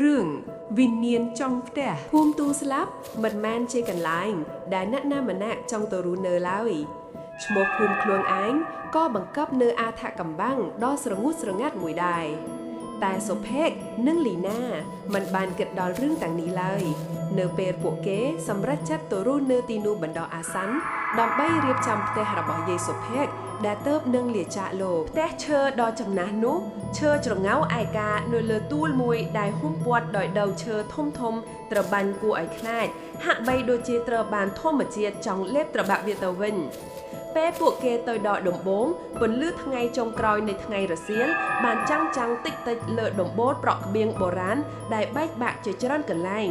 រឿងវិញ្ញាណចុងផ្ទះភូមិទូស្លាប់មិនមែនជាកន្លែងដែលអ្នកណាម្នាក់ចង់ទៅរស់នៅឡើយឈ្មោះភូមិខ្លួនឯងក៏បង្កប់នៅអាថកំបាំងដ៏ស្រងួតស្រងាត់មួយដែរតែសុភ័ក្រនិងលីណាមិនបានគិតដល់រឿងទាំងនេះឡើយនៅពេលពួកគេសម្រេចចិត្តទៅរស់នៅទីនោះបណ្ដោះអាសន្នដើម្បីរៀបចំផ្ទះរបស់យាយសុភ័ក្រដែលទៅនឹងលាចាកលោកផ្ទះឈើដ៏ចំណាស់នោះឈើច្រងៅឯកានៅលើទួលមួយដែលហ៊ុំព័ទ្ធដោយដើមឈើធំត្របាញ់គួរឲ្យខ្លាចហាក់បីដូចជាត្រូវបានធម្មជាតិចង់លេបត្របាក់វាទៅវិញពេលពួកគេទៅដល់ដំបងពន្លឺថ្ងៃចុងក្រោយនៃថ្ងៃរសៀលបានចាំងតិចលើដំបូលប្រក់ក្បៀងបុរាណដែលបែកបាក់ជាច្រើនកន្លែង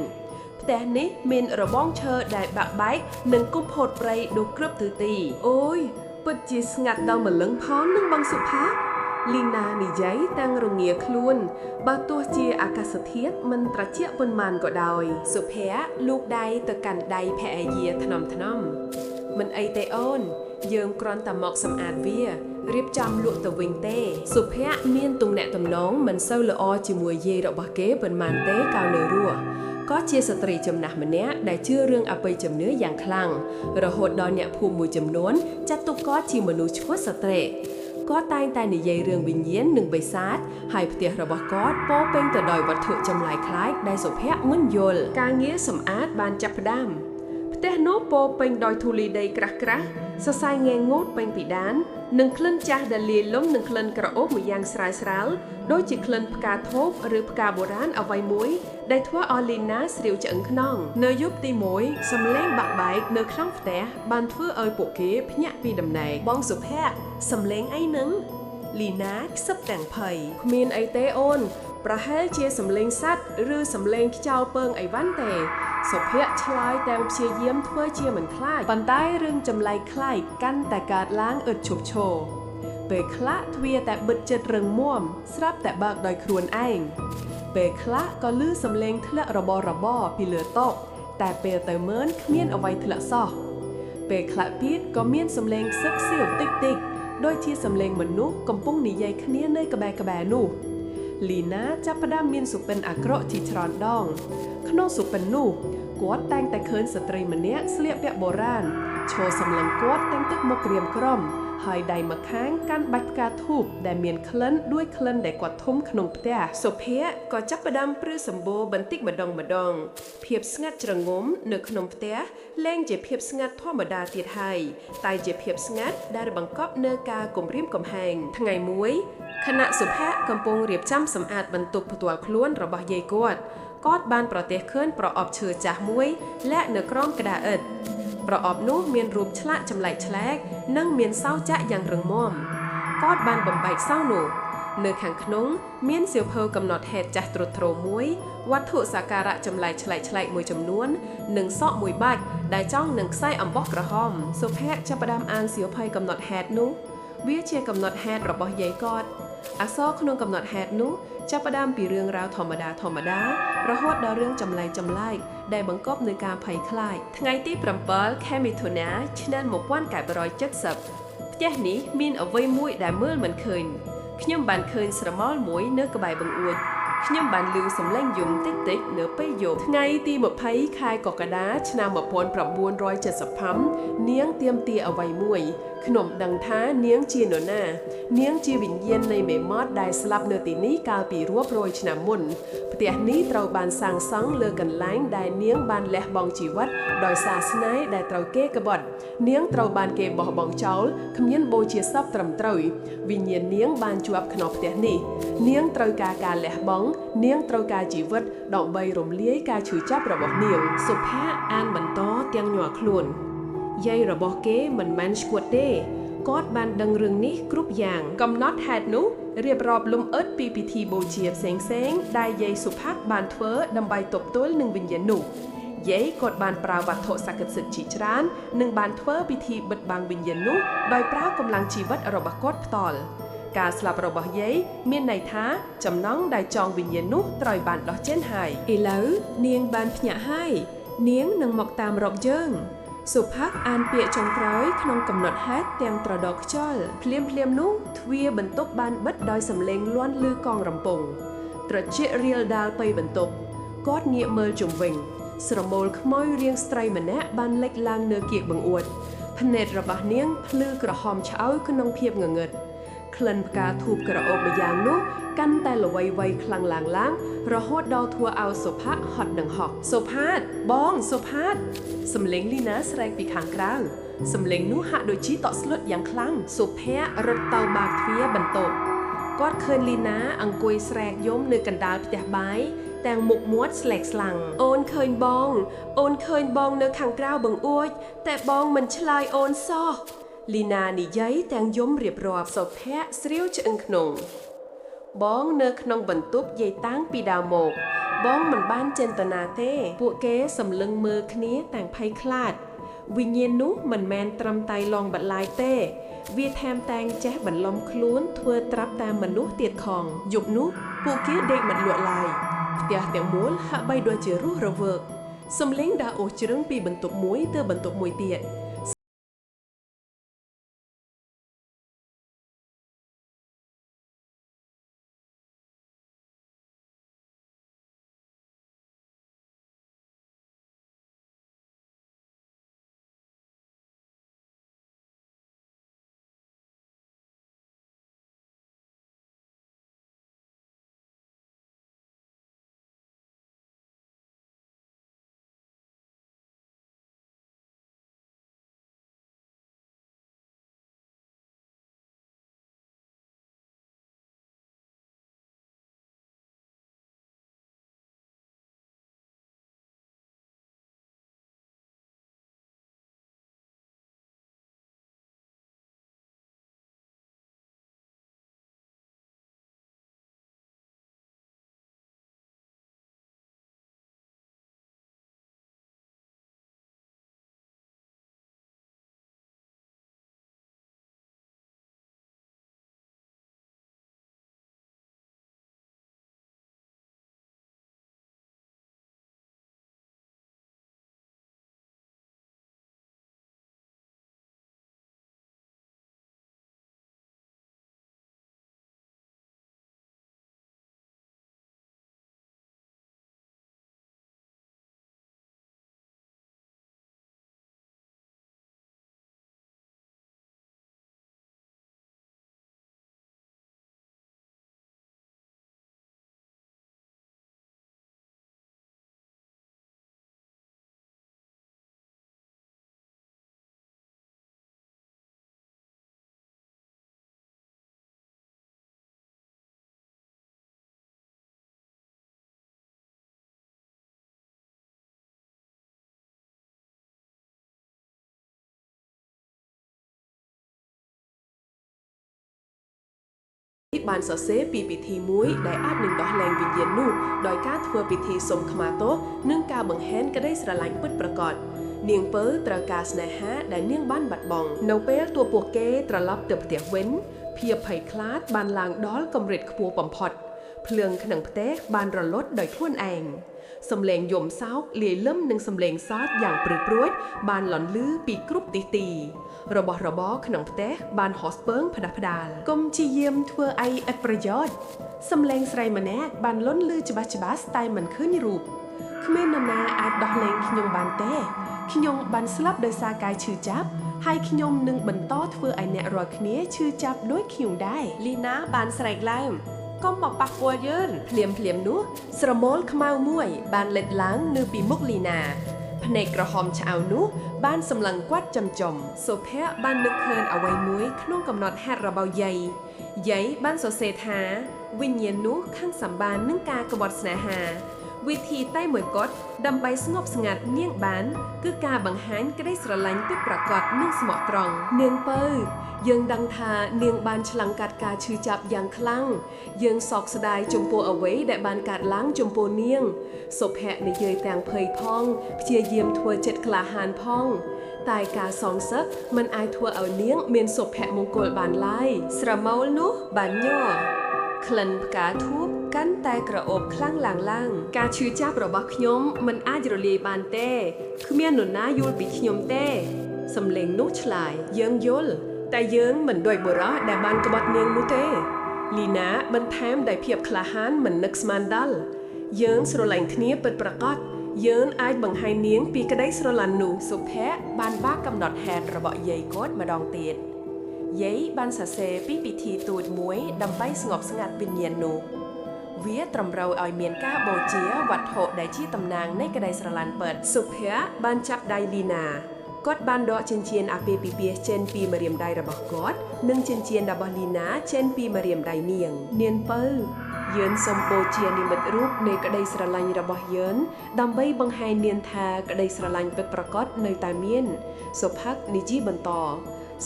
ផ្ទះនេះមានរបងឈើដែលបាក់បែកនិងគុម្ពោតព្រៃដុះគ្រប់ទិសទីអូយពិតជាស្ងាត់ដល់ម្លឹងផងនឹងបងសុផាលីណានិយាយតាំងរងាខ្លួនបើទោះជាអាកាសធាតុមិនត្រជាក់ប៉ុន្មានក៏ដោយសុភ័ក្រលូកដៃទៅកាន់ដៃភរិយាថ្នមមិនអីទេអូនយើងគ្រាន់តែមកសម្អាតវារៀបចំលក់ទៅវិញទេសុភ័ក្រមានទំនាក់ទំនងមិនសូវល្អជាមួយយាយរបស់គេប៉ុន្មានទេកាលនៅរស់ក៏ជាស្ត្រីចំណាស់ម្នាក់ដែលជឿរឿងអបិយជំនឿយ៉ាងខ្លាំងរហូតដល់អ្នកភូមិមួយចំនួនចាត់ទុកគាត់ជាមនុស្សឈ្មោះស្ត្រីគាត់តែងតែនិយាយរឿងវិញ្ញាណនិងបិសាចហើយផ្ទះរបស់គាត់ពោពេញទៅដោយវត្ថុចម្លែកខ្លាចដែលសុភ័ក្រមិនយល់ការងារសម្អាតបានចាប់ផ្ដើមផ្ទះនោះពោពេញដោយធូលីដីក្រាស់សរសៃងែងូតពេញពីដាននិងក្លិនចាស់ដែលលាយលំនឹងក្លិនក្រអូបមួយយ៉ាងស្រាលដូចជាក្លិនផ្កាធូបឬផ្កាបុរាណអ្វីមួយដែលធ្វើឲ្យលីណាស្រាវឆ្អឹងខ្នងនៅយប់ទី1សំឡេងបាក់បែកនៅក្នុងផ្ទះបានធ្វើឲ្យពួកគេភ្ញាក់ពីដំណេកបងសុភ័ក្រសំឡេងអីនឹងលីណាខ្សឹបទាំងភ័យគ្មានអីទេអូនប្រហែលជាសំឡេងសត្វឬសំឡេងខ្យល់ពើងអីវ៉ាន់ទេសុភ័ក្រឆ្លើយតែព្យាយាមធ្វើជាមិនខ្លាចប៉ុន្តែរឿងចម្លែកខ្លាចកាន់តែកើតឡើងឥតឈប់ឈរពេលខ្លះទ្វារតែបិទជិតរឹងមាំស្រាប់តែបើកដោយខ្លួនឯងពេលខ្លះក៏ឮសំឡេងធ្លាក់របស់ពីលើតុតែពេលទៅមើលគ្មានអ្វីធ្លាក់សោះពេលខ្លះទៀតក៏មានសំឡេងខ្សឹកសៀវតិចដូចជាសំឡេងមនុស្សកំពុងនិយាយគ្នានៅក្បែរនោះលីណាចាប់ផ្ដើមមានសុបិនអាក្រក់ជាច្រើនដងក្នុងសុបិននោះគាត់តែងតែឃើញស្ត្រីម្នាក់ស្លៀកពាក់បុរាណឈរសម្លឹងគាត់ទាំងទឹកមុខក្រៀមក្រំហើយដៃម្ខាងកាន់បាច់ផ្កាធូបដែលមានក្លិនដូចក្លិនដែលគាត់ធំក្នុងផ្ទះសុភ័ក្រក៏ចាប់ផ្ដើមព្រឺសម្បូរបន្តិចម្ដងភាពស្ងាត់ជ្រងំនៅក្នុងផ្ទះលែងជាភាពស្ងាត់ធម្មតាទៀតហើយតែជាភាពស្ងាត់ដែលបង្កប់នៅការគំរាមកំហែងថ្ងៃមួយខណៈសុភ័ក្រកំពុងរៀបចំសម្អាតបន្ទប់ផ្ទាល់ខ្លួនរបស់យាយគាត់បានប្រទះឃើញប្រអប់ឈើចាស់មួយលាក់នៅក្រោមក្តារឥដ្ឋប្រអប់នោះមានរូបឆ្លាក់ចម្លែកឆ្លែកនិងមានសោចាក់យ៉ាងរឹងមាំគាត់បានបំបែកសោនោះនៅខាងក្នុងមានសៀវភៅកំណត់ហេតុចាស់ទ្រុឌទ្រោមមួយវត្ថុសក្ការៈចម្លែកឆ្លែកមួយចំនួននិងសក់មួយបាច់ដែលចងនឹងខ្សែអំបោះក្រហមសុភ័ក្រចាប់ផ្ដើមអានសៀវភៅកំណត់ហេតុនោះវាជាកំណត់ហេតុរបស់យាយគាត់អក្សរក្នុងកំណត់ហេតុនោះចាប់ផ្ដើមពីរឿងរ៉ាវធម្មតារហូតដល់រឿងចម្លែកដែលបង្កប់នូវការភ័យខ្លាចថ្ងៃទី7 ខែមិថុនាឆ្នាំ1970ផ្ទះនេះមានអ្វីមួយដែលមើលមិនឃើញខ្ញុំបានឃើញស្រមោលមួយនៅក្បែរបង្អួចខ្ញុំបានឮសំឡេងយំតិចនៅពេលយប់ថ្ងៃទី20 ខែកក្កដាឆ្នាំ1970នាងទាមទារអ្វីមួយខ្ញុំដឹងថានាងជានរណានាងជាវិញ្ញាណនៃមេមត់ដែលស្លាប់នៅទីនេះកាលពីរាប់រយឆ្នាំមុនផ្ទះនេះត្រូវបានសាងសង់លើកន្លែងដែលនាងបានលះបង់ជីវិតដោយសារស្នេហ៍ដែលត្រូវគេក្បត់នាងត្រូវបានគេបោះបង់ចោលគ្មានបូជាសពត្រឹមត្រូវវិញ្ញាណនាងបានជាប់ក្នុងផ្ទះនេះនាងត្រូវការលះបង់នាងត្រូវការជីវិតដើម្បីរំលាយការឈឺចាប់របស់នាងសុភ័ក្រអានបន្តទាំងញ័រខ្លួនយាយរបស់គេមិនមែនឈួតទេគាត់បានដឹងរឿងនេះគ្រប់យ៉ាងកំណត់ហេតុនោះរៀបរាប់លំអិតពីពិធីបូជាផ្សេងដែលយាយសុភ័ក្របានធ្វើដើម្បីទប់ទល់នឹងវិញ្ញាណនោះយាយគាត់បានប្រើវត្ថុស័ក្តិសិទ្ធិជាច្រើននិងបានធ្វើពិធីបិទបាំងវិញ្ញាណនោះដោយប្រើកម្លាំងជីវិតរបស់គាត់ផ្ទាល់ការស្លាប់របស់យាយមានន័យថាចំណងដែលចងវិញ្ញាណនោះត្រូវបានដោះចេញហើយឥឡូវនាងបានភ្ញាក់ហើយនាងនឹងមកតាមរកយើងសុភ័ក្រអានពាក្យចុងក្រោយក្នុងកំណត់ហេតុទាំងត្រដរខ្យល់ភ្លាមនោះទ្វារបន្ទប់បានបិទដោយសំឡេងលាន់ឮកងរំពង ត្រជាក់រៀលដាលទៅបន្ទប់គាត់ងាកមើលជុំវិញស្រមូលខ្មោចរាងស្ត្រីម្នាក់បានលេចឡើងនៅគៀកបង្អួតភ្នែករបស់នាងភ្លឺក្រហមឆ្អៅក្នុងភាពងងឹតក្លិនផ្កាធូបក្រអូបម្យ៉ាងនោះកាន់តែល្វីវៃខ្លាំងឡើងរហូតដល់ធ្វើឲ្យសុផាតហត់នឹងហក់សុផាតបងសុផាតសំឡេងលីណាស្រែកពីខាងក្រៅសំឡេងនោះហាក់ដូចជាតក់ស្លុតយ៉ាងខ្លាំងសុភ័ក្ររត់ទៅបើកទ្វារបន្ទប់គាត់ឃើញលីណាអង្គុយស្រែកយំនៅកណ្ដាលផ្ទះបាយទាំងមុខមាត់ស្លេកស្លាំងអូនឃើញបងនៅខាងក្រៅបង្អួចតែបងមិនឆ្លើយអូនសោះលីណានិយាយទាំងយំរៀបរាប់សុភ័ក្រស្រាវឆ្អឹងក្នុងបងនៅក្នុងបន្ទប់យាយតាំងពីដើមមកបងមិនបានចេតនាទេពួកគេសម្លឹងមើលគ្នាទាំងភ័យខ្លាចវិញ្ញាណនោះមិនមែនត្រឹមតែឡងបន្លាយទេវាថែមទាំងចេះបន្លំខ្លួនធ្វើត្រាប់តាមមនុស្សទៀតផងយប់នោះពួកគេដេកមិនលក់ឡើយផ្ទះទាំងមូលហាក់បីដូចជារស់រវើកសំឡេងដើរអូសជ្រឹងពីបន្ទប់មួយទៅបន្ទប់មួយទៀតបានសរសេរពីពិធីមួយដែលអាចនឹងដោះលែងវិញ្ញាណនោះដោយការធ្វើពិធីសុំខមាទោសនិងការបង្ហាញក្តីស្រឡាញ់ពិតប្រាកដនាងពៅត្រូវការស្នេហាដែលនាងបានបាត់បង់នៅពេលតួពួកគេត្រឡប់ទៅផ្ទះវិញភាពភ័យខ្លាចបានឡើងដល់កម្រិតខ្ពស់បំផុតភ្លើងក្នុងផ្ទះបានរលត់ដោយខ្លួនឯងសំឡេងយំសោកលាយលឹមនឹងសំឡេងសើចយ៉ាងព្រឺព្រួចបានលាន់លឺពីគ្រប់ទិសទីរបស់របរក្នុងផ្ទះបានហោះស្ពើងផ្ដាស់ផ្ដាលកុំជាយាមធ្វើអីឥតប្រយោជន៍សំឡេងស្រីម្នាក់បានលាន់លឺច្បាស់តែមិនឃើញរូបគ្មាននរណាអាចដោះលែងខ្ញុំបានទេខ្ញុំបានស្លាប់ដោយសារកាយឈឺចាប់ហើយខ្ញុំនឹងបន្តធ្វើឲ្យអ្នករាល់គ្នាឈឺចាប់ដូចខ្ញុំដែរលីណាបានស្រែកឡើងកុំមកប៉ះពាល់យើងភ្លាមនោះស្រមោលខ្មៅមួយបានលេចឡើងនៅពីមុខលីណាភ្នែកក្រហមឆ្អៅនោះបានសម្លឹងគាត់ចំសុភ័ក្របាននឹកឃើញអ្វីមួយក្នុងកំណត់ហេតុរបស់យាយបានសរសេរថាវិញ្ញាណនោះខឹងសម្បាននឹងការក្បត់ស្នេហាវិធីតែមួយគត់ដើម្បីស្ងប់ស្ងាត់នាងបានគឺការបង្ហាញក្តីស្រឡាញ់ពិតប្រាកដនិងស្មោះត្រង់នាងពៅយើងដឹងថានាងបានឆ្លងកាត់ការឈឺចាប់យ៉ាងខ្លាំងយើងសោកស្ដាយចំពោះអ្វីដែលបានកើតឡើងចំពោះនាងសុភ័ក្រនិយាយទាំងភ័យផងព្យាយាមធ្វើចិត្តក្លាហានផងតែការសងសឹកមិនអាចធ្វើឲ្យនាងមានសុភមង្គលបានឡើយស្រមោលនោះបានញ័រក្លិនផ្កាធូបកាន់តែក្រអូបខ្លាំងឡើងការឈឺចាប់របស់ខ្ញុំមិនអាចរលាយបានទេគ្មាននរណាយល់ពីខ្ញុំទេសំឡេងនោះឆ្លើយយើងយល់តែយើងមិនដូចបុរសដែលបានក្បត់នាងនោះទេ លីណាបន្ថែមដោយភាពក្លាហានមិននឹកស្មានដល់យើងស្រឡាញ់គ្នាពិតប្រាកដយើងអាចបង្ហាញនាងពីក្តីស្រឡាញ់នោះសុភ័ក្របានបាក់កំណត់ហេតុរបស់យាយគាត់ម្ដងទៀតយាយបានសរសេរពីពិធីទូចមួយដើម្បីស្ងប់ស្ងាត់វិញ្ញាណនោះវាត្រឹមត្រូវឲ្យមានការបូជាវត្ថុដែលជាតំណាងនៃក្តីស្រឡាញ់ពិតសុភ័ក្របានចាប់ដៃលីណាគាត់បានដកចិញ្ចៀនអាពាហ៍ពិពាហ៍ចេញពីម្រាមដៃរបស់គាត់និងចិញ្ចៀនរបស់លីណាចេញពីម្រាមដៃនាងនាងពៅយើងសូមបូជានិមិត្តរូបនៃក្តីស្រឡាញ់របស់យើងដើម្បីបង្ហាញនាងថាក្តីស្រឡាញ់ពិតប្រាកដនៅតែមានសុភ័ក្រនិយាយបន្ត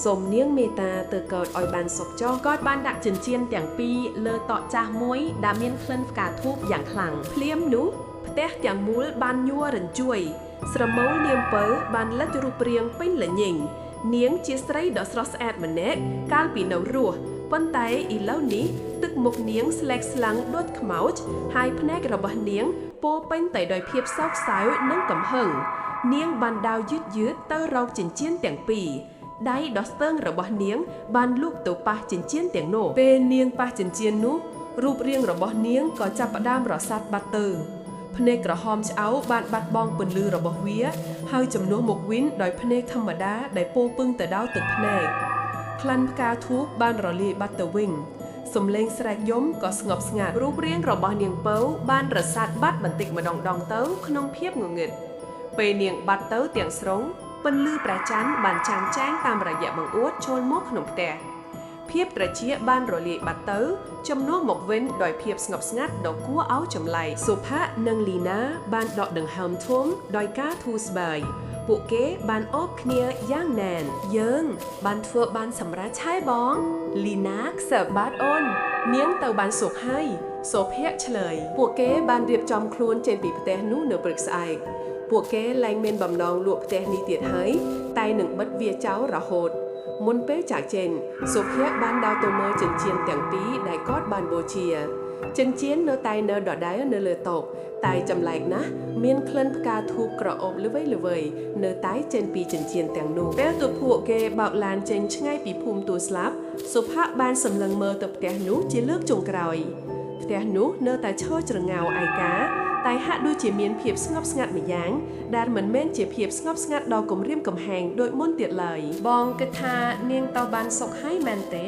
សូមនាងមេត្តាទៅកើតឲ្យបានសុខចុះគាត់បានដាក់ចិញ្ចៀនទាំងពីរលើតុចាស់មួយដែលមានក្លិនផ្កាធូបយ៉ាងខ្លាំងភ្លាមនោះផ្ទះទាំងមូលបានញ័ររញ្ជួយស្រមោលនាងពៅបានលេចរូបរាងពេញល្ញិញនាងជាស្រីដ៏ស្រស់ស្អាតម្នាក់កាលពីនៅរស់ប៉ុន្តែឥឡូវនេះទឹកមុខនាងស្លែកស្លាំងដូចខ្មោចហើយភ្នែករបស់នាងពោពេញទៅដោយភាពសោកសៅនិងកំហឹងនាងបានដាវយឺតទៅរកចិញ្ចៀនទាំងពីរដៃដ៏ស្ទើងរបស់នាងបានលូកទៅប៉ះចិញ្ចៀនទាំងនោះពេលនាងប៉ះចិញ្ចៀននោះរូបរាងរបស់នាងក៏ចាប់ផ្ដើមរសាត់បាត់ទៅភ្នែកក្រហមឆ្អៅបានបាត់បង់ពន្លឺរបស់វាហើយជំនួសមកវិញដោយភ្នែកធម្មតាដែលពោពឹងទៅដោយទឹកភ្នែកក្លិនផ្កាធូបបានរលាយបាត់ទៅវិញសំឡេងស្រែកយំក៏ស្ងប់ស្ងាត់រូបរាងរបស់នាងពៅបានរសាត់បាត់បន្តិចម្ដងទៅក្នុងភាពងងឹតពេលនាងបាត់ទៅទាំងស្រុងពន្លឺព្រះច័ន្ទបានចាំងចែងតាមរយៈបង្អួតចូលមកក្នុងផ្ទះភាពត្រជាក់បានរលាយបាត់ទៅជំនួសមកវិញដោយភាពស្ងប់ស្ងាត់ដ៏គួរឲ្យចម្លែកសុភ័ក្រនិងលីណាបានដកដង្ហើមធំដោយការធូរស្បើយពួកគេបានអូបគ្នាយ៉ាងណែនយើងបានធ្វើបានសម្រេចហើយបងលីណាខ្សឹបបាតអូននាងទៅបានសុខហើយសុភ័ក្រឆ្លើយពួកគេបានរៀបចំខ្លួនចេញពីផ្ទះនោះនៅព្រឹកស្អែកពួកគេលែងមានបំណងលក់ផ្ទះនេះទៀតហើយតែនឹងបិទវាចោលរហូតមុនពេលចាកចេញសុភ័ក្របានដើរទៅមើលចិញ្ចៀនទាំងពីរដែលគាត់បានបូជាចិញ្ចៀននៅតែនៅដដែលនៅលើតុតែចម្លែកណាស់មានក្លិនផ្កាធូបក្រអូបល្វីៗនៅតែចេញពីចិញ្ចៀនទាំងនោះពេលទៅពួកគេបើកឡានចេញឆ្ងាយពីភូមិទួលស្លាប់សុភ័ក្របានសម្លឹងមើលទៅផ្ទះនោះជាលើកចុងក្រោយផ្ទះនោះនៅតែឈរច្រងៅឯកាតែហាក់ដូចជាមានភាពស្ងប់ស្ងាត់ម្យ៉ាងដែលមិនមែនជាភាពស្ងប់ស្ងាត់ដ៏គំរាមកំហែងដូចមុនទៀតឡើយបងគិតថានាងទៅបានសុខហើយមែនទេ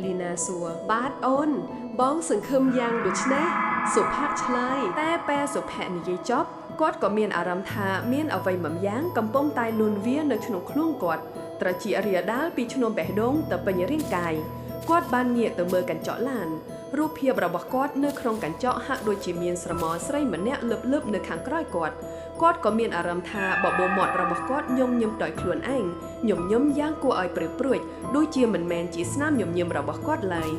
លីណាសួរបាទអូនបងសង្ឃឹមយ៉ាងដូចនេះសុភ័ក្រឆ្លើយតែពេលសុភ័ក្រនិយាយចប់គាត់ក៏មានអារម្មណ៍ថាមានអ្វីមួយយ៉ាងកំពុងតែលូនវានៅក្នុងខ្លួនគាត់ត្រចៀករាលដាលពីឈ្នំបេះដូងទៅពេញរាងកាយគាត់បានងាកទៅមើលកញ្ចក់ឡានរូបភាពរបស់គាត់នៅក្នុងកញ្ចក់ហាក់ដូចជាមានស្រមោលស្រីម្នាក់លឹបនៅខាងក្រោយគាត់ក៏មានអារម្មណ៍ថាបបោមាត់របស់គាត់ញញឹមដោយខ្លួនឯងញញឹមយ៉ាងគួរឲ្យព្រឺព្រួចដូចជាមិនមែនជាស្នាមញញឹមរបស់គាត់ឡើយ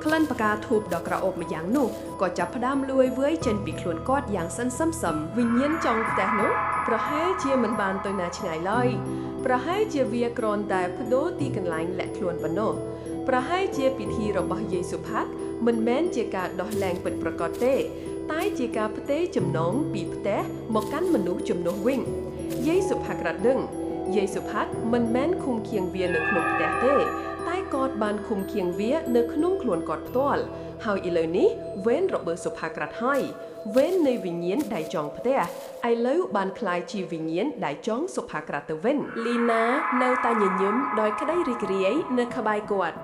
ក្លិនផ្កាធូបដ៏ក្រអូបម្យ៉ាងនោះក៏ចាប់ផ្ដើមលួយវាយចេញពីខ្លួនគាត់យ៉ាងសន្សឹមវិញ្ញាណចុងផ្ទះនោះប្រហែលជាមិនបានទៅណាឆ្ងាយឡើយប្រហែលជាវាគ្រាន់តែបដូរទីកន្លែងលាក់ខ្លួនប៉ុណ្ណោះប្រហែលជាពិធីរបស់យាយសុភ័ក្រមិនមែនជាការដោះលែងពិតប្រាកដទេតែជាការផ្ទេរចំណងពីផ្ទះមកកាន់មនុស្សជំនួសវិញយាយសុភ័ក្ររត់ដឹងយាយសុភ័ក្រមិនមែនឃុំឃាំងវានៅក្នុងផ្ទះទេតែគាត់បានឃុំឃាំងវានៅក្នុងខ្លួនគាត់ផ្ទាល់ហើយឥឡូវនេះវេនរបស់សុភ័ក្ររត់ហើយវេននៃវិញ្ញាណដែលចង់ផ្ទះឥឡូវបានคล้ายជាវិញ្ញាណដែលចង់សុភ័ក្រទៅវិញលីណានៅតែញញឹមដោយក្តីរីករាយនៅក្បែរគាត់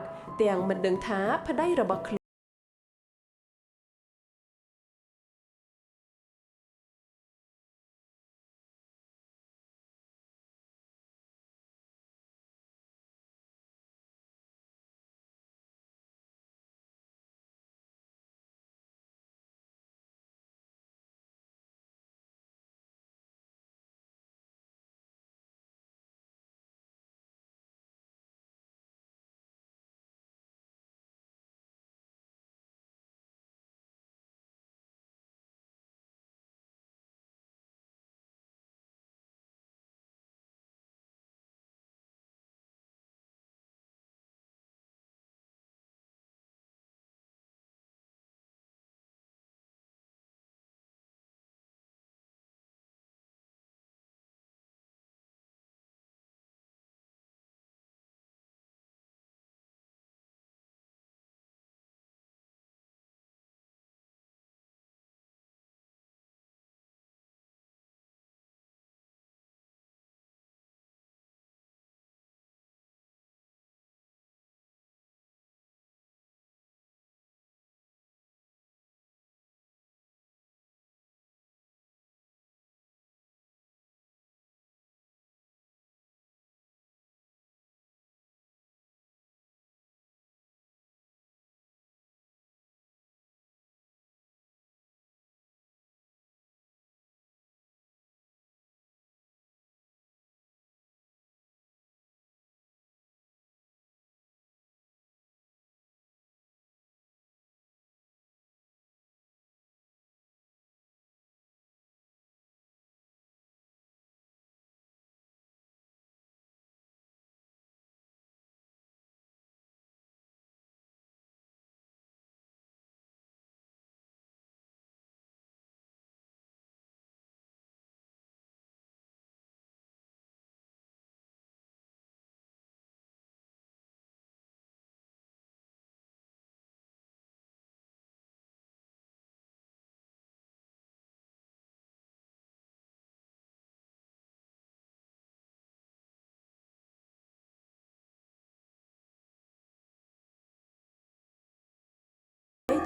ទាំងមិនដឹងថាប្តីរបស់ខ្លួន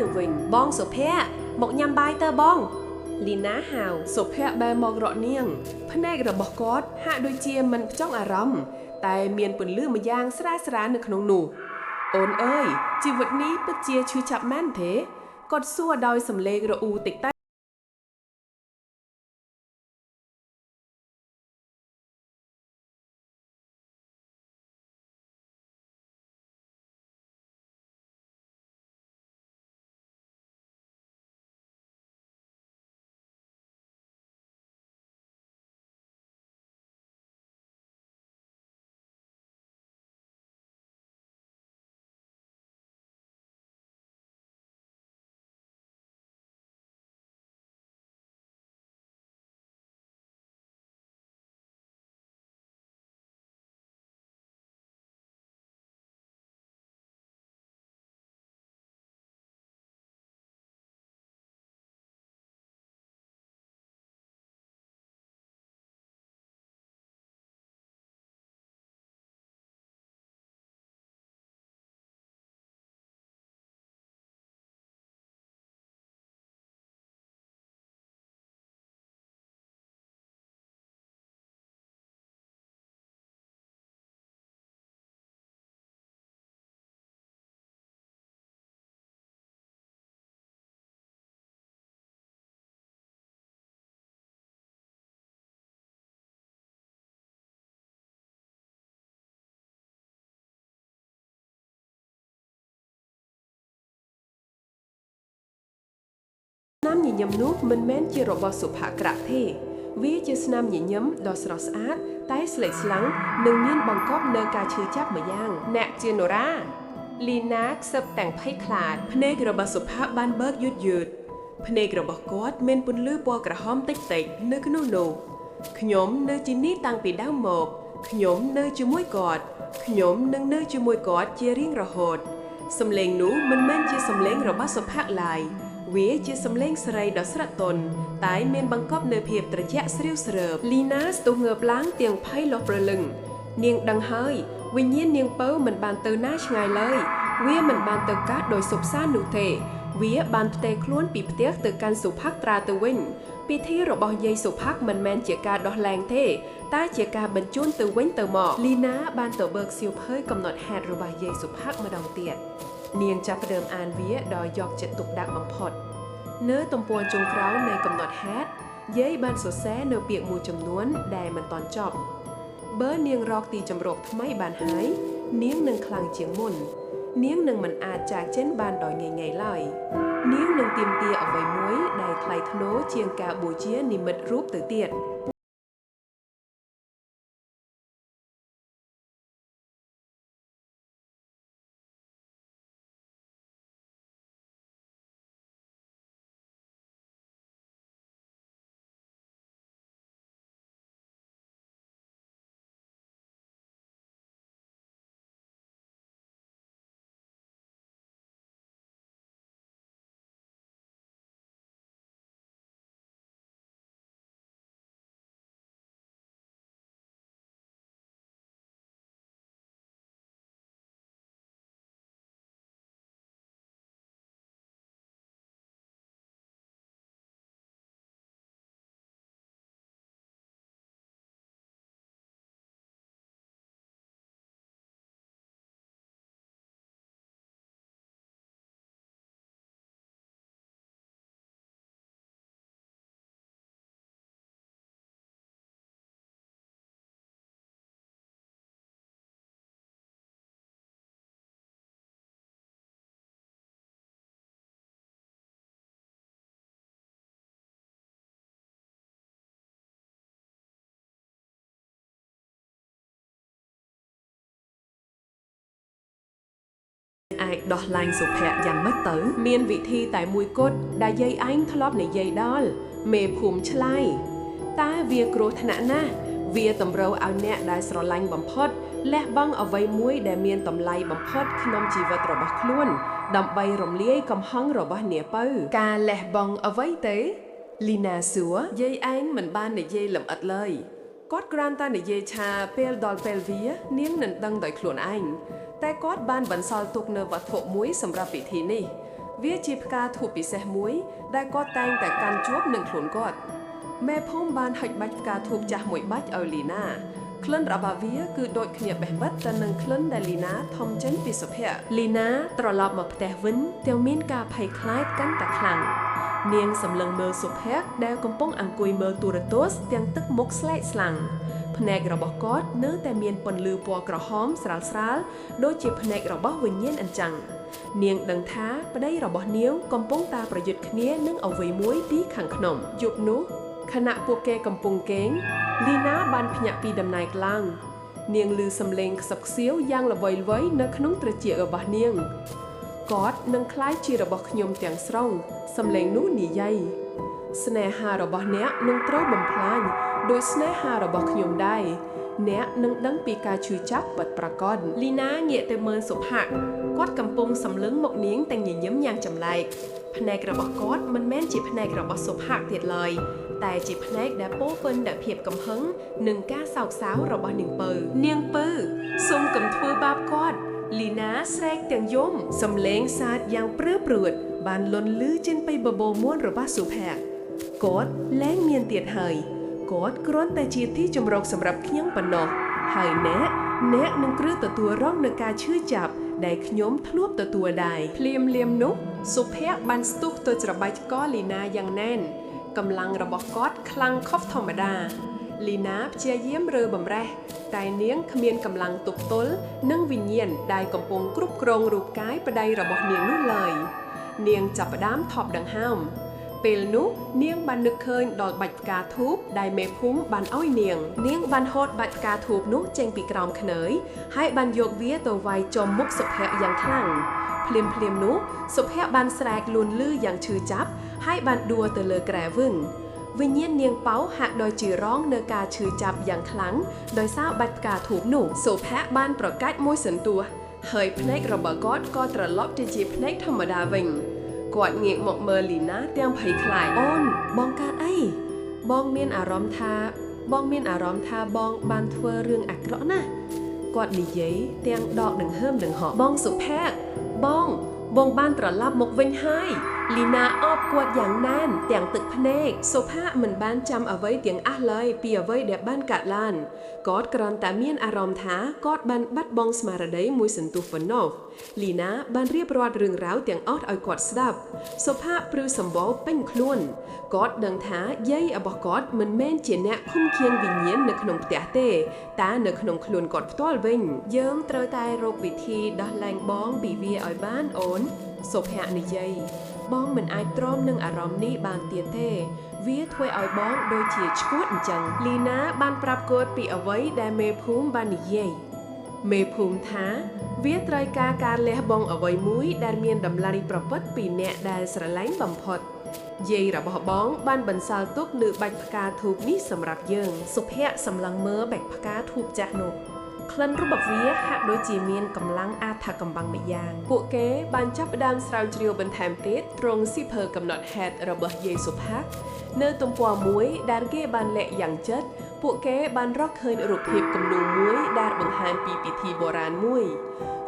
ទៅវិញបងសុភ័ក្រមកញ៉ាំបាយទៅបងលីណាហៅសុភ័ក្របែរមករកនាងភ្នែករបស់គាត់ហាក់ដូចជាមិនផ្ចង់អារម្មណ៍តែមានពន្លឺម្យ៉ាងស្រាលស្រាលនៅក្នុងនោះអូនអើយជីវិតនេះពិតជាឈឺចាប់មែនទេគាត់សួរដោយសំឡេងរអ៊ូតិចតួចស្នាមញញឹមនោះមិនមែនជារបស់សុភ័ក្រទេវាជាស្នាមញញឹមដ៏ស្រស់ស្អាតតែស្លេកស្លាំងនិងមានបង្កប់នូវការឈឺចាប់ម្យ៉ាងអ្នកជានរ៉ាលីណាខ្សឹបទាំងភ័យខ្លាចភ្នែករបស់សុភ័ក្របានបើកយឺតភ្នែករបស់គាត់មានពន្លឺពណ៌ក្រហមតិចៗនៅក្នុងនោះខ្ញុំនៅទីនេះតាំងពីដើមមកខ្ញុំនៅជាមួយគាត់ខ្ញុំនឹងនៅជាមួយគាត់ជារៀងរហូតសំឡេងនោះមិនមែនជាសំឡេងរបស់សុភ័ក្រឡើយវាជាសំឡេងស្រីដ៏ស្រទន់តែមានបង្កប់នូវភាពត្រជាក់ស្រាវស្រើបលីណាស្ទុះងើបឡើងទាំងភ័យលុះព្រលឹងនាងដឹងហើយវិញ្ញាណនាងពៅមិនបានទៅណាឆ្ងាយឡើយវាមិនបានទៅកើតដោយសុបសាននោះទេវាបានផ្ទេរខ្លួនពីផ្ទះទៅកាន់សុភ័ក្រទៅវិញពិធីរបស់យាយសុភ័ក្រមិនមែនជាការដោះលែងទេតែជាការបញ្ជូនទៅវិញទៅមកលីណាបានទៅបើកសៀវភៅកំណត់ហេតុរបស់យាយសុភ័ក្រម្ដងទៀតនាងចាប់ផ្ដើមអានវាដោយយកចិត្តទុកដាក់បំផុតនៅទំព័រចុងក្រោយនៃកំណត់ហេតុយាយបានសរសេរនៅពាក្យមួយចំនួនដែលមិនទាន់ចប់បើនាងរកទីជម្រកថ្មីបានហើយនាងនឹងខ្លាំងជាងមុននាងនឹងមិនអាចចាកចេញបានដោយងាយៗឡើយនាងនឹងទាមទារអ្វីមួយដែលថ្លៃថ្នូរជាងការបូជានិមិត្តរូបទៅទៀតអាចដោះលែងសុភ័ក្រយ៉ាងម៉េចទៅមានវិធីតែមួយគត់ដែលយាយឯងធ្លាប់និយាយដល់មេភូមិឆ្លៃតែវាគ្រោះថ្នាក់ណាស់វាតម្រូវឲ្យអ្នកដែលស្រឡាញ់បំផុតលះបង់អ្វីមួយដែលមានតម្លៃបំផុតក្នុងជីវិតរបស់ខ្លួនដើម្បីរំលាយកំហឹងរបស់នាងពៅការលះបង់អ្វីទេលីណាសួរយាយឯងមិនបាននិយាយលម្អិតឡើយគាត់គ្រាន់តែនិយាយថាពេលដល់ពេលវានាងនឹងដឹងដោយខ្លួនឯងតែគាត់បានបន្សល់ទុកនៅវត្ថុមួយសម្រាប់ពិធីនេះ វាជាផ្កាធូបពិសេសមួយដែលគាត់តែងតែកាន់ជាប់នឹងខ្លួនគាត់មេភូមិបានហុចបាច់ផ្កាធូបចាស់មួយបាច់ឲ្យលីណាក្លិនរបស់វាគឺដូចគ្នាបេះបិទទៅនឹងក្លិនដែលលីណាធំចេញពីសុភ័ក្រលីណាត្រឡប់មកផ្ទះវិញទាំងមានការភ័យខ្លាចកាន់តែខ្លាំងនាងសម្លឹងមើលសុភ័ក្រដែលកំពុងអង្គុយមើលទូរទស្សន៍ទាំងទឹកមុខស្លែកស្លាំងភ្នែករបស់គាត់នៅតែមានពន្លឺពណ៌ក្រហមស្រាលៗដូចជាភ្នែករបស់វិញ្ញាណអញ្ចឹងនាងដឹងថាប្តីរបស់នាងកំពុងតែប្រយុទ្ធគ្នានឹងអ្វីមួយពីខាងក្នុងយប់នោះខណៈពួកគេកំពុងគេងលីណាបានភ្ញាក់ពីដំណេកឡើងនាងឮសំឡេងខ្សឹបខ្សៀវយ៉ាងល្វីៗនៅក្នុងត្រចៀករបស់នាងគាត់នឹងคล้ายជារបស់ខ្ញុំទាំងស្រុងសំឡេងនោះនិយាយស្នេហារបស់អ្នកនឹងត្រូវបំផ្លាញដោយស្នេហារបស់ខ្ញុំដែរអ្នកនឹងដឹងពីការឈឺចាប់ពិតប្រាកដលីណាងាកទៅមើលសុភ័ក្រគាត់កំពុងសម្លឹងមកនាងទាំងញញឹមយ៉ាងចម្លែកភ្នែករបស់គាត់មិនមែនជាភ្នែករបស់សុភ័ក្រទៀតឡើយតែជាភ្នែកដែលពោរពេញដោយភាពកំហឹងនិងការសោកសៅរបស់នាងពៅសូមកុំធ្វើបាបគាត់លីណាស្រែកទាំងយំសំឡេងសាទយ៉ាងព្រឺព្រួតបានលន់លឺចេញពីបបោមួនរបស់សុភ័ក្រគាត់លែងមានទៀតហើយគាត់គ្រាន់តែជាទីជម្រកសម្រាប់ខ្ញុំប៉ុណ្ណោះហើយអ្នកនឹងគ្រឹះទទួលរងនឹងការឈឺចាប់ដែលខ្ញុំធ្លាប់ទទួលដែរភ្លាមនោះសុភ័ក្របានស្ទុះទៅច្របាច់កលីណាយ៉ាងណែនកម្លាំងរបស់គាត់ខ្លាំងខុសធម្មតាលីណាព្យាយាមរើបំរះតែនាងគ្មានកម្លាំងទប់ទល់នឹងវិញ្ញាណដែលកំពុងគ្រប់គ្រងរូបកាយប្តីរបស់នាងនោះឡើយនាងចាប់ផ្ដើមថប់ដង្ហើមពេលនោះនាងបាននឹកឃើញដល់បាច់ផ្កាធូបដែលមេភូមិបានឲ្យនាងបានហូតបាច់ផ្កាធូបនោះចេញពីក្រោមខ្នើយហើយបានយកវាទៅវាយចំមុខសុភ័ក្រយ៉ាងខ្លាំងភ្លាមនោះសុភ័ក្របានស្រែកលួនលឺយ៉ាងឈឺចាប់ហើយបានដួលទៅលើក្រែវឹងវិញ្ញាណនាងប៉ៅហាក់ដូចជារងនៅការឈឺចាប់យ៉ាងខ្លាំងដោយសារបាច់ផ្កាធូបនោះសុភ័ក្របានប្រកាច់មួយសន្ទស្សហើយភ្នែករបស់គាត់ក៏ត្រឡប់ទៅជាភ្នែកធម្មតាវិញគាត់ងាកមកមើលលីណាទាំងភ័យខ្លាចអូនបងកើតអីបងមានអារម្មណ៍ថាបងបានធ្វើរឿងអាក្រក់ណាស់គាត់និយាយទាំងដកដង្ហើមនឹងហក់បងសុភ័ក្របងបានត្រឡប់មកវិញហើយលីណាអបគាត់យ៉ាងណានទាំងទឹកភ្នែកសុភ័ក្រមិនបានចាំអ្វីទាំងអស់ឡើយពីអ្វីដែលបានកើតឡើងគាត់គ្រាន់តែមានអារម្មណ៍ថាគាត់បានបាត់បង់ស្មារតីមួយសន្ទុះប៉ុណ្ណោះលីណាបានរៀបរាប់រឿងរ៉ាវទាំងអស់ឲ្យគាត់ស្ដាប់សុភ័ក្រព្រឺសម្បូរពេញខ្លួនគាត់ដឹងថាយាយរបស់គាត់មិនមែនជាអ្នកឃុំឃាំងវិញ្ញាណនៅក្នុងផ្ទះទេតែនៅក្នុងខ្លួនគាត់ផ្ទាល់វិញយើងត្រូវតែរកវិធីដោះលែងបងពីវាឲ្យបានអូនសុភ័ក្រនិយាយបងមិនអាចទ្រាំនឹងអារម្មណ៍នេះបានទៀតទេវាធ្វើឲ្យបងដូចជាឈួតអញ្ចឹងលីណាបានប្រាប់គាត់ពីអ្វីដែលមេភូមិបាននិយាយមេភូមិថាវាត្រូវការលះបង់អ្វីមួយដែលមានតម្លៃប្រពៃពីអ្នកដែលស្រឡាញ់បំផុតយាយរបស់បងបានបន្សល់ទុកនៅបាច់ផ្កាធូបនេះសម្រាប់យើងសុភ័ក្រសម្លឹងមើលបាច់ផ្កាធូបចាស់នោះក្លិនរបស់វាហាក់ដូចជាមានកម្លាំងអាថ៌កំបាំងម្យ៉ាងពួកគេបានចាប់ផ្ដើមស្រាវជ្រាវបន្ថែមទៀតត្រង់សៀវភៅកំណត់ហេតុរបស់យាយសុភ័ក្រនៅទំព័រមួយដែលគេបានលាក់យ៉ាងជិតពួកគេបានរកឃើញរូបភាពគំនូរមួយដែលបង្ហាញពីពិធីបុរាណមួយ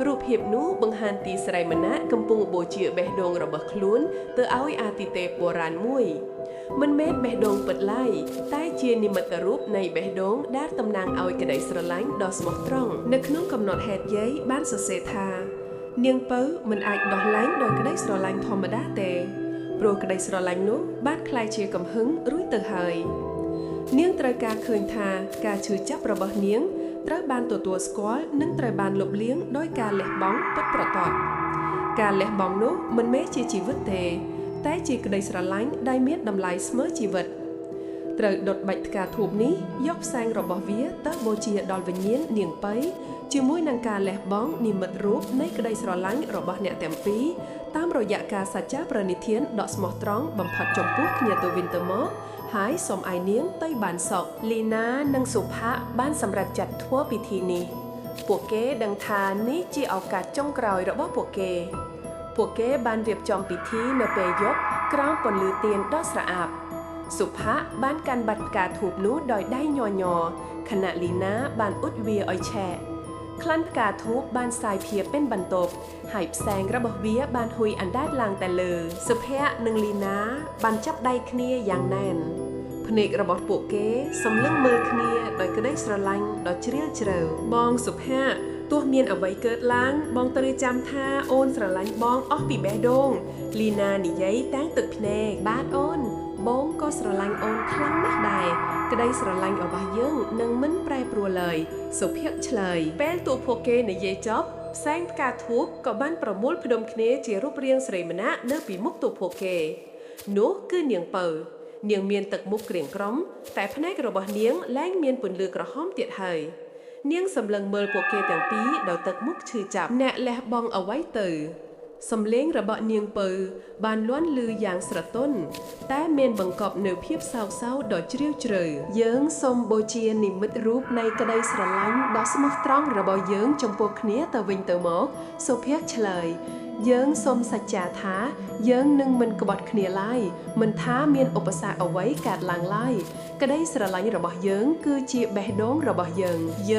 រូបភាពនោះបង្ហាញទីស្រីម្នាក់កំពុងបូជាបេះដូងរបស់ខ្លួនទៅឲ្យអាទិទេពបុរាណមួយមិនមែនបេះដូងពិតឡើយតែជានិមិត្តរូបនៃបេះដូងដែលតំណាងឲ្យក្តីស្រឡាញ់ដ៏ស្មោះត្រង់នៅក្នុងកំណត់ហេតុយាយបានសរសេរថានាងពៅមិនអាចដោះលែងដោយក្តីស្រឡាញ់ធម្មតាទេព្រោះក្តីស្រឡាញ់នោះបានក្លាយជាកំហឹងរួចទៅហើយនាងត្រូវការឃើញថាការឈឺចាប់របស់នាងត្រូវបានទទួលស្គាល់និងត្រូវបានលុបលាងដោយការលះបង់ពិតប្រាកដការលះបង់នោះមិនមែនជាជីវិតទេតែជាក្តីស្រឡាញ់ដែលមានតម្លៃស្មើជីវិតត្រូវដុតបាច់ផ្កាធូបនេះយកផ្សែងរបស់វាទៅបូជាដល់វិញ្ញាណនាងពៃជាមួយនឹងការលះបង់និមិត្តរូបនៃក្តីស្រឡាញ់របស់អ្នកទាំងពីរតាមរយៈការសច្ចាប្រណិធានដ៏ស្មោះត្រង់បំផុតចំពោះគ្នាទៅវិញទៅមកហើយសូមឲ្យនាងទៅបានសុខលីណានិងសុភ័ក្របានសម្រេចចាត់ធ្វើពិធីនេះពួកគេដឹងថានេះជាឱកាសចុងក្រោយរបស់ពួកគេបានរៀបចំពិធីនៅពេលយប់ក្រោមពន្លឺទៀនដ៏ស្រអាប់សុភ័ក្របានកាន់បាច់ផ្កាធូបនោះដោយដៃញ័រខណៈលីណាបានអ៊ុតវាឲ្យឆែក ក្លិនផ្កាធូបបានសាយភាពเป็นបន្ទប់ហើយផ្សែងរបស់វាបានហុយអណ្ដែតឡើងតែលើសុភ័ក្រនិងលីណាបានចាប់ដៃគ្នាយ៉ាងណែនភ្នែករបស់ពួកគេសម្លឹងមើលគ្នាដោយក្តីស្រឡាញ់ដ៏ជ្រាលជ្រៅបងសុភ័ក្រទោះមានអ្វីកើតឡើងបងត្រូវចាំថាអូនស្រឡាញ់បងអស់ពីបេះដូងលីណានិយាយតាំងទឹកភ្នែកបាទអូនបងក៏ស្រឡាញ់អូនខ្លាំងណាស់ដែរក្តីស្រឡាញ់របស់យើងនឹងមិនប្រែប្រួលឡើយសុភ័ក្រឆ្លើយពេលទូពួកគេនិយាយចប់ផ្សែងផ្កាធូបក៏បានប្រមូលផ្ដុំគ្នាជារូបរាងស្រីម្នាក់នៅពីមុខទូពួកគេនោះគឺនាងពៅនាងមានទឹកមុខក្រៀមក្រំតែភ្នែករបស់នាងលែងមានពន្លឺក្រហមទៀតហើយនាងសម្លឹងមើលពួកគេទាំងពីរដោយទឹកមុខឈឺចាប់អ្នកលះបង់អ្វីទៅសំឡេងរបស់នាងពៅបានលាន់ឮយ៉ាងស្រទន់តែមានបង្កប់នូវភាពសោកសៅដ៏ជ្រាលជ្រៅយើងសូមបូជានិមិត្តរូបនៃក្តីស្រឡាញ់ដ៏ស្មោះត្រង់របស់យើងចំពោះគ្នាទៅវិញទៅមកសុភ័ក្រឆ្លើយយើងសូមសច្ចាថាយើងនឹងមិនក្បត់គ្នាឡើយមិនថាមានឧបសគ្គអ្វីកើតឡើងឡើយក្តីស្រឡាញ់របស់យើងគឺជាបេះដូងរបស់យើ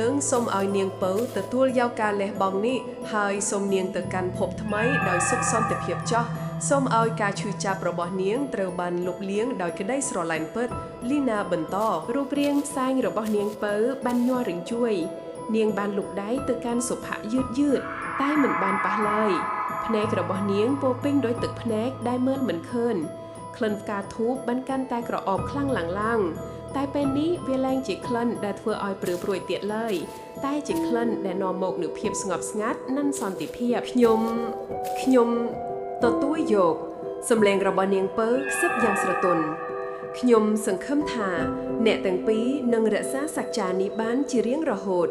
ងសូមឲ្យនាងពៅទទួលយកការលះបង់នេះហើយសូមនាងទៅកាន់ភពថ្មីដោយសុខសន្តិភាពចោះសូមឲ្យការឈឺចាប់របស់នាងត្រូវបានលុបលាងដោយក្តីស្រឡាញ់ពិតលីណាបន្តរូបរាងផ្សែងរបស់នាងពៅបានញ័ររញ្ជួយនាងបានលុបដៃទៅកាន់សុភ័ក្រយឺតតែមិនបានប៉ះឡើយភ្នែករបស់នាងពោពេញដោយទឹកភ្នែកដែលមើលមិនឃើញក្លិនផ្កាធូបបានកាន់តែក្រអូបខ្លាំងឡើងតែពេលនេះវាលែងជាក្លិនដែលធ្វើឲ្យព្រឺព្រួយទៀតឡើយតែជាក្លិនដែលនាំមកនូវភាពស្ងប់ស្ងាត់និងសន្តិភាពខ្ញុំទទួលយកសំឡេងរបស់នាងពៅខ្សឹបយ៉ាងស្រទន់ខ្ញុំសង្ឃឹមថាអ្នកទាំងពីរនឹងរក្សាសច្ចានេះបានជារៀងរហូត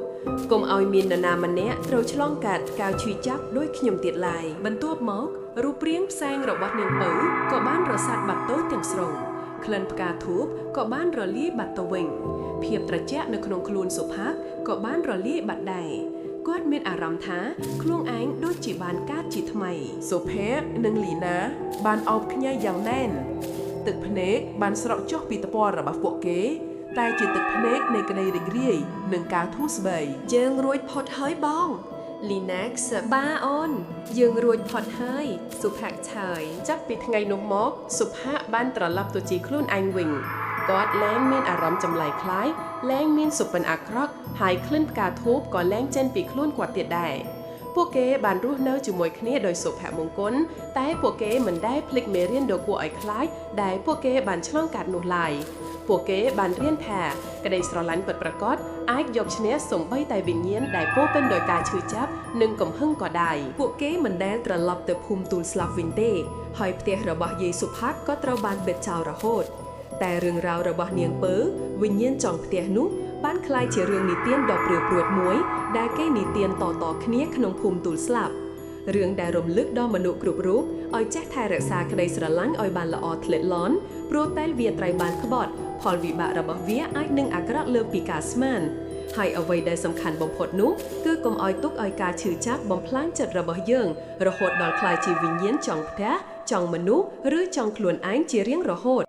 កុំឲ្យមាននរណាម្នាក់ត្រូវឆ្លងកាត់ការឈឺចាប់ដោយខ្ញុំទៀតឡើយបន្ទាប់មករូបរាងផ្សែងរបស់នាងពៅក៏បានរសាត់បាត់ទៅទាំងស្រុងក្លិនផ្កាធូបក៏បានរលាយបាត់ទៅវិញភាពត្រជាក់នៅក្នុងខ្លួនសុភ័ក្រក៏បានរលាយបាត់ដែរគាត់មានអារម្មណ៍ថាខ្លួនឯងដូចជាបានកើតជាថ្មីសុភ័ក្រនិងលីណាបានអោបគ្នាយ៉ាងណែនទឹកភ្នែកបានស្រក់ចុះពីថ្ពាល់របស់ពួកគេតែជាទឹកភ្នែកនៃក្តីរីករាយនិងការធូរស្បើយយើងរួចផុតហើយបងលីណាក់បាអូនយើងរួចផុតហើយសុភ័ក្រឆើយចាប់ពីថ្ងៃនោះមកសុភ័ក្របានត្រឡប់ទៅជាខ្លួនឯងវិញគាត់លែងមានអារម្មណ៍ចម្លែកคล้ายលែងមានសុបិនអាក្រក់ហើយក្លិនផ្កាធូបក៏លែងចេញពីខ្លួនគាត់ទៀតដែរពួកគេបានរស់នៅជាមួយគ្នាដោយសុភមង្គលតែពួកគេមិនដែលភ្លេចមេរៀនដ៏គួរឲ្យខ្លាចដែលពួកគេបានឆ្លងកាត់នោះឡើយពួកគេបានរៀនថាក្តីស្រឡាញ់ពិតប្រាកដអាចយកឈ្នះសូម្បីតែវិញ្ញាណដែលពោពេញដោយការឈឺចាប់និងកំហឹងក៏ដោយពួកគេមិនដែលត្រឡប់ទៅភូមិទូលស្លាប់វិញទេហើយផ្ទះរបស់យាយសុភ័ក្រក៏ត្រូវបានបិទចោលរហូតតែរឿងរ៉ាវរបស់នាងពៅវិញ្ញាណចុងផ្ទះនោះបានក្លាយជារឿងនិទានដ៏ព្រឺព្រួតមួយដែលគេនិទានតៗគ្នាក្នុងភូមិទូលស្លាប់រឿងដែលរំលឹកដល់មនុស្សគ្រប់រូបឲ្យចេះថែរក្សាក្តីស្រឡាញ់ឲ្យបានល្អធ្លាក់ឡន់ព្រោះតែវាត្រូវបានក្បត់ផលវិបាករបស់វាអាចនឹងអាក្រក់លើសពីការស្មានហើយអ្វីដែលសំខាន់បំផុតនោះគឺកុំឲ្យទុកឲ្យការឈឺចាប់បំផ្លាញចិត្តរបស់យើងរហូតដល់ក្លាយជាវិញ្ញាណចង់ផ្ទះចង់មនុស្សឬចង់ខ្លួនឯងជារៀងរហូត